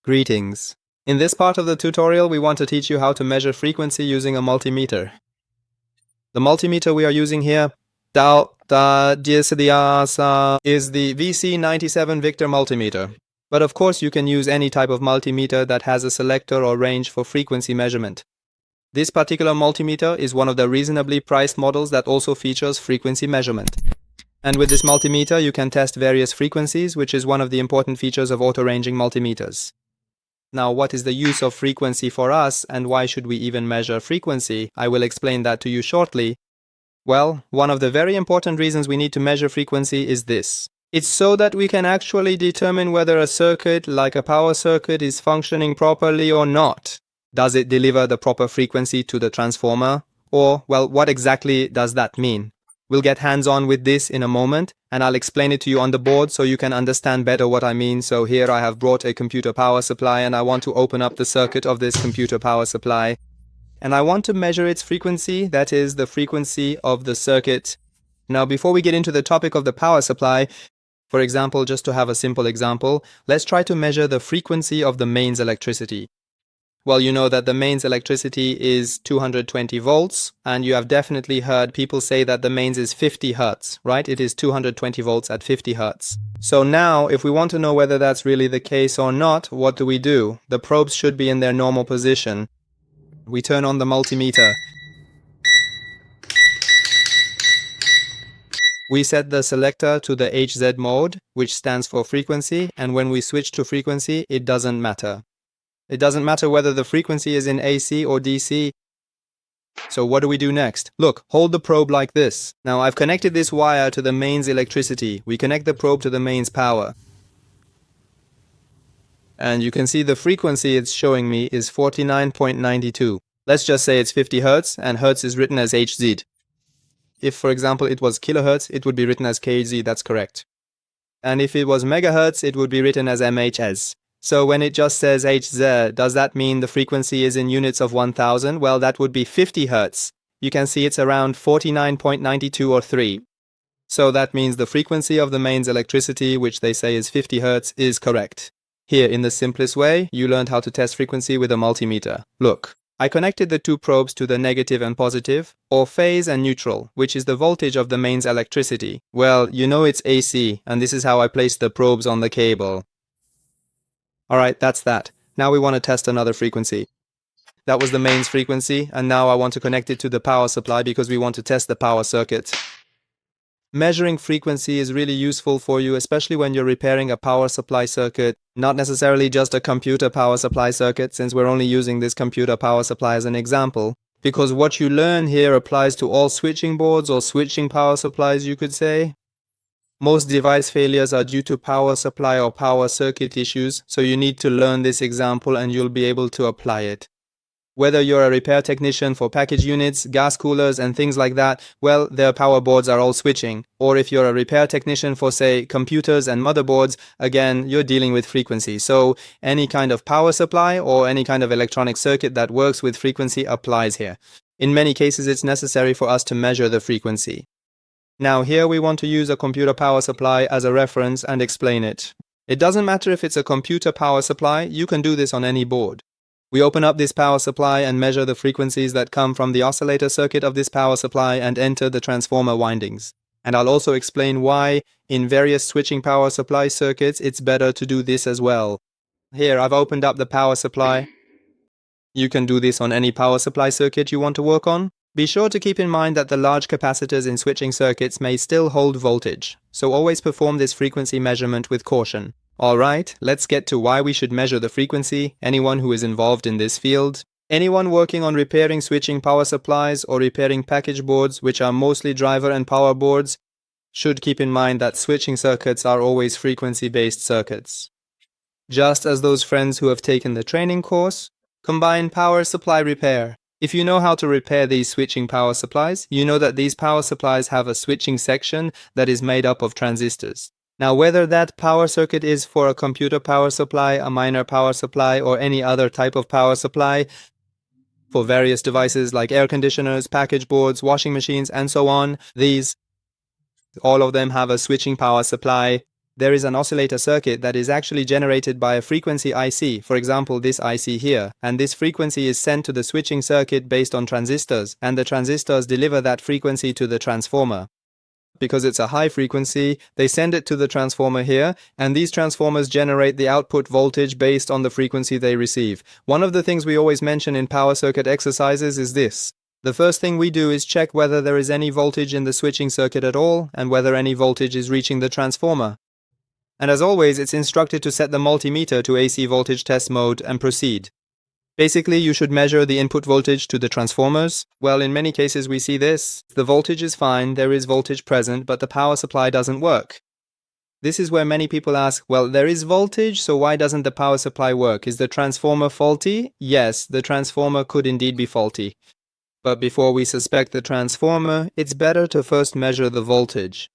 Greetings. In this part of the tutorial, we want to teach you how to measure frequency using a multimeter. The multimeter we are using here is the VC97 Victor multimeter. But of course, you can use any type of multimeter that has a selector or range for frequency measurement. This particular multimeter is one of the reasonably priced models that also features frequency measurement. And with this multimeter, you can test various frequencies, which is one of the important features of auto-ranging multimeters. Now, what is the use of frequency for us, and why should we even measure frequency? I will explain that to you shortly. Well, one of the very important reasons we need to measure frequency is this. It's so that we can actually determine whether a circuit, like a power circuit, is functioning properly or not. Does it deliver the proper frequency to the transformer? Or, well, what exactly does that mean? We'll get hands-on with this in a moment, and I'll explain it to you on the board so you can understand better what I mean. So here I have brought a computer power supply, and I want to open up the circuit of this computer power supply. And I want to measure its frequency, that is, the frequency of the circuit. Now, before we get into the topic of the power supply, for example, just to have a simple example, let's try to measure the frequency of the mains electricity. Well, you know that the mains electricity is 220 volts, and you have definitely heard people say that the mains is 50 hertz, right? It is 220 volts at 50 hertz. So now, if we want to know whether that's really the case or not, what do? The probes should be in their normal position. We turn on the multimeter. We set the selector to the HZ mode, which stands for frequency, and when we switch to frequency, it doesn't matter. It doesn't matter whether the frequency is in AC or DC. So what do we do next? Look, hold the probe like this. Now I've connected this wire to the mains electricity. We connect the probe to the mains power. And you can see the frequency it's showing me is 49.92. Let's just say it's 50 hertz, and hertz is written as Hz. If, for example, it was kilohertz, it would be written as kHz, that's correct. And if it was megahertz, it would be written as mHz. So when it just says Hz, does that mean the frequency is in units of 1000? Well, that would be 50 hertz. You can see it's around 49.92 or 3. So that means the frequency of the mains electricity, which they say is 50 hertz, is correct. Here, in the simplest way, you learned how to test frequency with a multimeter. Look, I connected the two probes to the negative and positive, or phase and neutral, which is the voltage of the mains electricity. Well, you know it's AC, and this is how I placed the probes on the cable. Alright, that's that. Now we want to test another frequency. That was the mains frequency, and now I want to connect it to the power supply because we want to test the power circuit. Measuring frequency is really useful for you, especially when you're repairing a power supply circuit, not necessarily just a computer power supply circuit, since we're only using this computer power supply as an example, because what you learn here applies to all switching boards or switching power supplies, you could say. Most device failures are due to power supply or power circuit issues, so you need to learn this example and you'll be able to apply it. Whether you're a repair technician for package units, gas coolers and things like that, well, their power boards are all switching. Or if you're a repair technician for, say, computers and motherboards, again, you're dealing with frequency. So any kind of power supply or any kind of electronic circuit that works with frequency applies here. In many cases, it's necessary for us to measure the frequency. Now here we want to use a computer power supply as a reference and explain it. It doesn't matter if it's a computer power supply, you can do this on any board. We open up this power supply and measure the frequencies that come from the oscillator circuit of this power supply and enter the transformer windings. And I'll also explain why in various switching power supply circuits it's better to do this as well. Here I've opened up the power supply. You can do this on any power supply circuit you want to work on. Be sure to keep in mind that the large capacitors in switching circuits may still hold voltage, so always perform this frequency measurement with caution. Alright, let's get to why we should measure the frequency. Anyone who is involved in this field, anyone working on repairing switching power supplies or repairing package boards, which are mostly driver and power boards, should keep in mind that switching circuits are always frequency-based circuits. Just as those friends who have taken the training course, combined power supply repair. If you know how to repair these switching power supplies, you know that these power supplies have a switching section that is made up of transistors. Now, whether that power circuit is for a computer power supply, a minor power supply, or any other type of power supply, for various devices like air conditioners, package boards, washing machines, and so on, all of them have a switching power supply there is an oscillator circuit that is actually generated by a frequency IC, for example this IC here, and this frequency is sent to the switching circuit based on transistors, and the transistors deliver that frequency to the transformer. Because it's a high frequency, they send it to the transformer here, and these transformers generate the output voltage based on the frequency they receive. One of the things we always mention in power circuit exercises is this. The first thing we do is check whether there is any voltage in the switching circuit at all, and whether any voltage is reaching the transformer. And as always, it's instructed to set the multimeter to AC voltage test mode and proceed. Basically, you should measure the input voltage to the transformers. Well, in many cases we see this. The voltage is fine, there is voltage present, but the power supply doesn't work. This is where many people ask, well, there is voltage, so why doesn't the power supply work? Is the transformer faulty? Yes, the transformer could indeed be faulty. But before we suspect the transformer, it's better to first measure the voltage.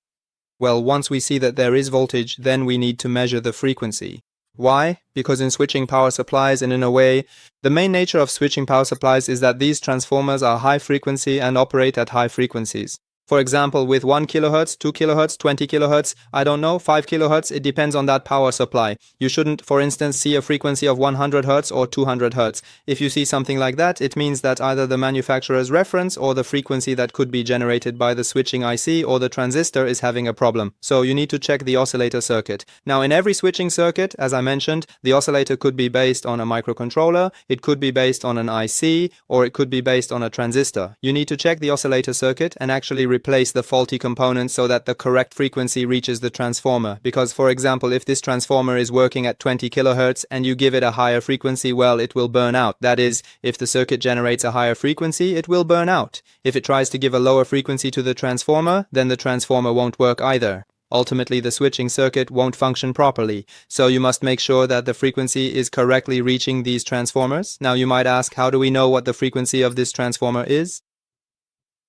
Well, once we see that there is voltage, then we need to measure the frequency. Why? Because in switching power supplies, and in a way, the main nature of switching power supplies is that these transformers are high frequency and operate at high frequencies. For example, with 1 kHz, 2 kHz, 20 kHz, I don't know, 5 kHz, it depends on that power supply. You shouldn't, for instance, see a frequency of 100 Hz or 200 Hz. If you see something like that, it means that either the manufacturer's reference or the frequency that could be generated by the switching IC or the transistor is having a problem. So you need to check the oscillator circuit. Now, in every switching circuit, as I mentioned, the oscillator could be based on a microcontroller, it could be based on an IC, or it could be based on a transistor. You need to check the oscillator circuit and actually replace the faulty components so that the correct frequency reaches the transformer. Because, for example, if this transformer is working at 20 kHz and you give it a higher frequency, well, it will burn out. That is, if the circuit generates a higher frequency, it will burn out. If it tries to give a lower frequency to the transformer, then the transformer won't work either. Ultimately, the switching circuit won't function properly, so you must make sure that the frequency is correctly reaching these transformers. Now you might ask, how do we know what the frequency of this transformer is?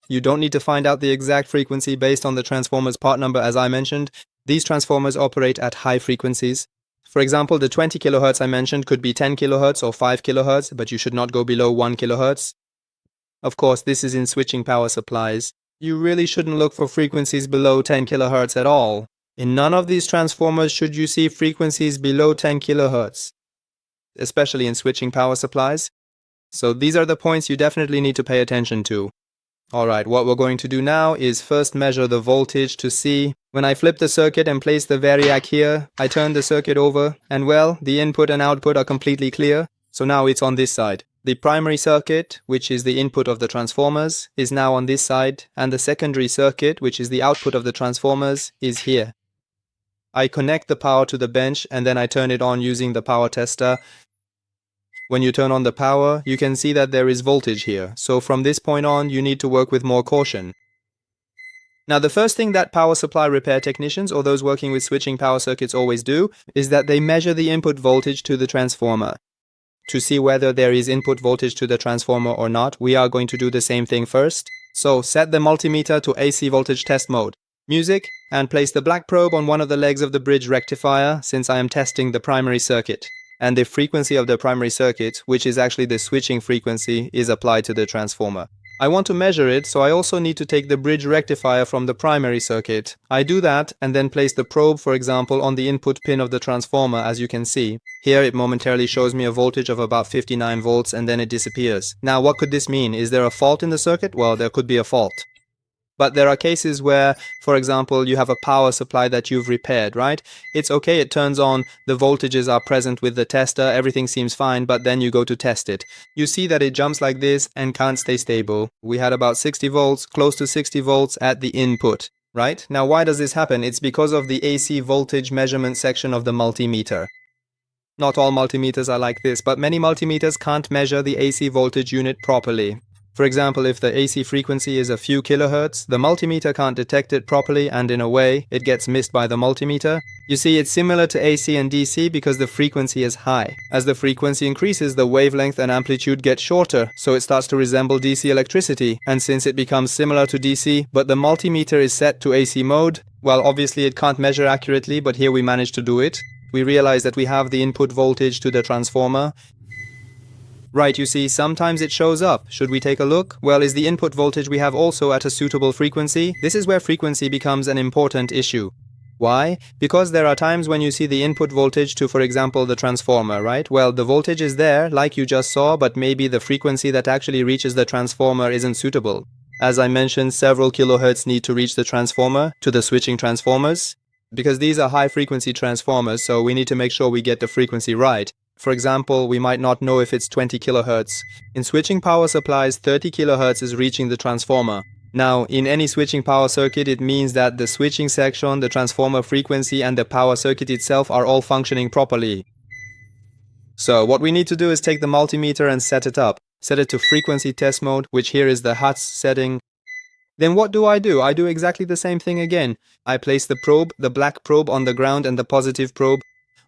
You don't need to find out the exact frequency based on the transformer's part number, as I mentioned. These transformers operate at high frequencies. For example, the 20 kHz I mentioned could be 10 kHz or 5 kHz, but you should not go below 1 kHz. Of course, this is in switching power supplies. You really shouldn't look for frequencies below 10 kHz at all. In none of these transformers should you see frequencies below 10 kHz, especially in switching power supplies. So these are the points you definitely need to pay attention to. Alright, what we're going to do now is first measure the voltage to see. When I flip the circuit and place the variac here, I turn the circuit over, and well, the input and output are completely clear. So now it's on this side. The primary circuit, which is the input of the transformers, is now on this side, and the secondary circuit, which is the output of the transformers, is here. I connect the power to the bench and then I turn it on using the power tester. When you turn on the power, you can see that there is voltage here, so from this point on you need to work with more caution. Now the first thing that power supply repair technicians or those working with switching power circuits always do is that they measure the input voltage to the transformer. To see whether there is input voltage to the transformer or not, we are going to do the same thing first. So set the multimeter to AC voltage test mode, music, and place the black probe on one of the legs of the bridge rectifier since I am testing the primary circuit. And the frequency of the primary circuit, which is actually the switching frequency, is applied to the transformer. I want to measure it, so I also need to take the bridge rectifier from the primary circuit. I do that and then place the probe, for example, on the input pin of the transformer, as you can see. Here it momentarily shows me a voltage of about 59 volts and then it disappears. Now what could this mean? Is there a fault in the circuit? Well, there could be a fault. But there are cases where, for example, you have a power supply that you've repaired, right? It's okay, it turns on, the voltages are present with the tester, everything seems fine, but then you go to test it. You see that it jumps like this and can't stay stable. We had about 60 volts, close to 60 volts at the input, right? Now why does this happen? It's because of the AC voltage measurement section of the multimeter. Not all multimeters are like this, but many multimeters can't measure the AC voltage unit properly. For example, if the AC frequency is a few kilohertz, the multimeter can't detect it properly and in a way, it gets missed by the multimeter. You see, it's similar to AC and DC because the frequency is high. As the frequency increases, the wavelength and amplitude get shorter, so it starts to resemble DC electricity. And since it becomes similar to DC, but the multimeter is set to AC mode, well, obviously it can't measure accurately, but here we managed to do it. We realize that we have the input voltage to the transformer. Right, you see, sometimes it shows up. Should we take a look? Well, is the input voltage we have also at a suitable frequency? This is where frequency becomes an important issue. Why? Because there are times when you see the input voltage to, for example, the transformer, right? Well, the voltage is there, like you just saw, but maybe the frequency that actually reaches the transformer isn't suitable. As I mentioned, several kilohertz need to reach the transformer to the switching transformers, because these are high-frequency transformers, so we need to make sure we get the frequency right. For example, we might not know if it's 20 kilohertz. In switching power supplies, 30 kilohertz is reaching the transformer. Now, in any switching power circuit, it means that the switching section, the transformer frequency, and the power circuit itself are all functioning properly. So what we need to do is take the multimeter and set it up. Set it to frequency test mode, which here is the Hertz setting. Then what do? I do exactly the same thing again. I place the probe, the black probe, on the ground and the positive probe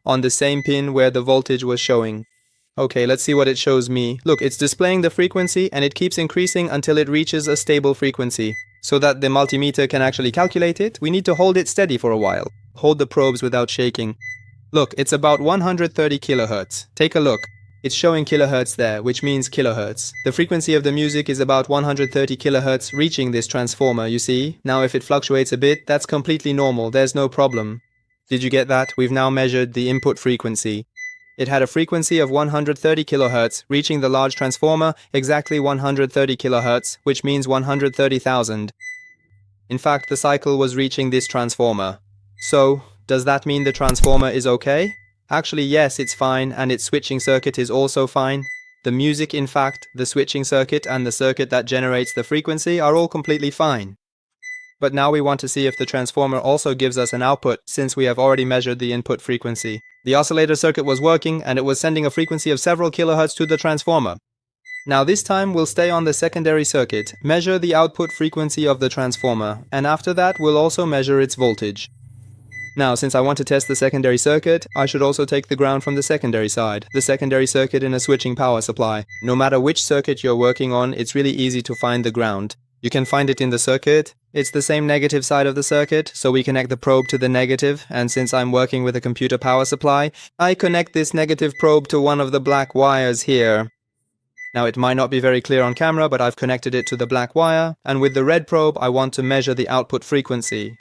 on the same pin where the voltage was showing. Okay, let's see what it shows me. Look, it's displaying the frequency and it keeps increasing until it reaches a stable frequency. So that the multimeter can actually calculate it, we need to hold it steady for a while. Hold the probes without shaking. Look, it's about 130 kilohertz. Take a look. It's showing kilohertz there, which means kilohertz. The frequency of the music is about 130 kilohertz reaching this transformer, you see? Now if it fluctuates a bit, that's completely normal, there's no problem. Did you get that? We've now measured the input frequency. It had a frequency of 130 kilohertz, reaching the large transformer exactly 130 kilohertz, which means 130,000. In fact, the cycle was reaching this transformer. So, does that mean the transformer is okay? Actually, yes, it's fine, and its switching circuit is also fine. The music, in fact, the switching circuit, and the circuit that generates the frequency are all completely fine. But now we want to see if the transformer also gives us an output, since we have already measured the input frequency. The oscillator circuit was working, and it was sending a frequency of several kilohertz to the transformer. Now this time we'll stay on the secondary circuit, measure the output frequency of the transformer, and after that we'll also measure its voltage. Now, since I want to test the secondary circuit, I should also take the ground from the secondary side, the secondary circuit in a switching power supply. No matter which circuit you're working on, it's really easy to find the ground. You can find it in the circuit. It's the same negative side of the circuit, so we connect the probe to the negative, and since I'm working with a computer power supply, I connect this negative probe to one of the black wires here. Now it might not be very clear on camera, but I've connected it to the black wire, and with the red probe I want to measure the output frequency.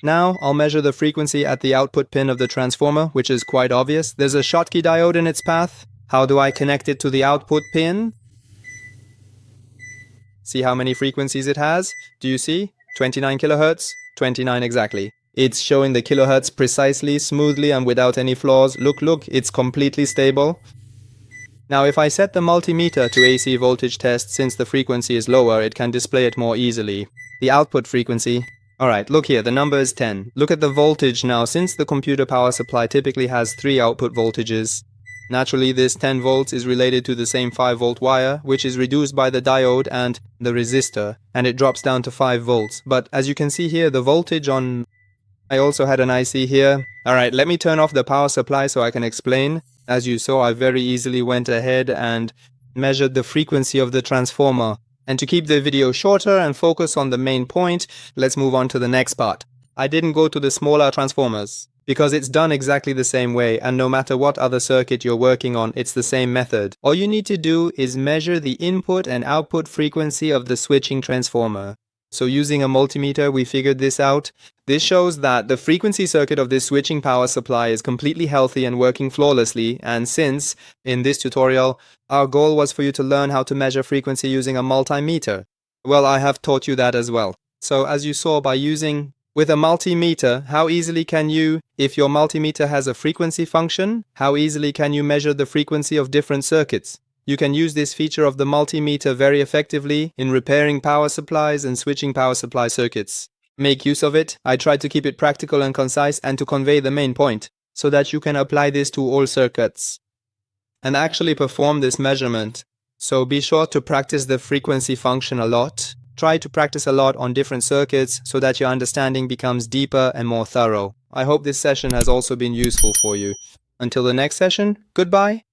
Now I'll measure the frequency at the output pin of the transformer, which is quite obvious. There's a Schottky diode in its path. How do I connect it to the output pin? See how many frequencies it has? Do you see? 29 kilohertz? 29 exactly. It's showing the kilohertz precisely, smoothly, and without any flaws. Look, it's completely stable. Now if I set the multimeter to AC voltage test, since the frequency is lower, it can display it more easily. The output frequency. Alright, look here, the number is 10. Look at the voltage now. Since the computer power supply typically has 3 output voltages, naturally this 10 volts is related to the same 5 volt wire, which is reduced by the diode and the resistor, and it drops down to 5 volts. But as you can see here, the voltage on... I also had an IC here. Alright, let me turn off the power supply so I can explain. As you saw, I very easily went ahead and measured the frequency of the transformer. And to keep the video shorter and focus on the main point, let's move on to the next part. I didn't go to the smaller transformers, because it's done exactly the same way, and no matter what other circuit you're working on, it's the same method. All you need to do is measure the input and output frequency of the switching transformer. So using a multimeter, we figured this out. This shows that the frequency circuit of this switching power supply is completely healthy and working flawlessly, and since, in this tutorial, our goal was for you to learn how to measure frequency using a multimeter, well, I have taught you that as well. So as you saw, by using with a multimeter, how easily can you, if your multimeter has a frequency function, how easily can you measure the frequency of different circuits? You can use this feature of the multimeter very effectively in repairing power supplies and switching power supply circuits. Make use of it. I tried to keep it practical and concise and to convey the main point, so that you can apply this to all circuits and actually perform this measurement. So be sure to practice the frequency function a lot. Try to practice a lot on different circuits so that your understanding becomes deeper and more thorough. I hope this session has also been useful for you. Until the next session, goodbye.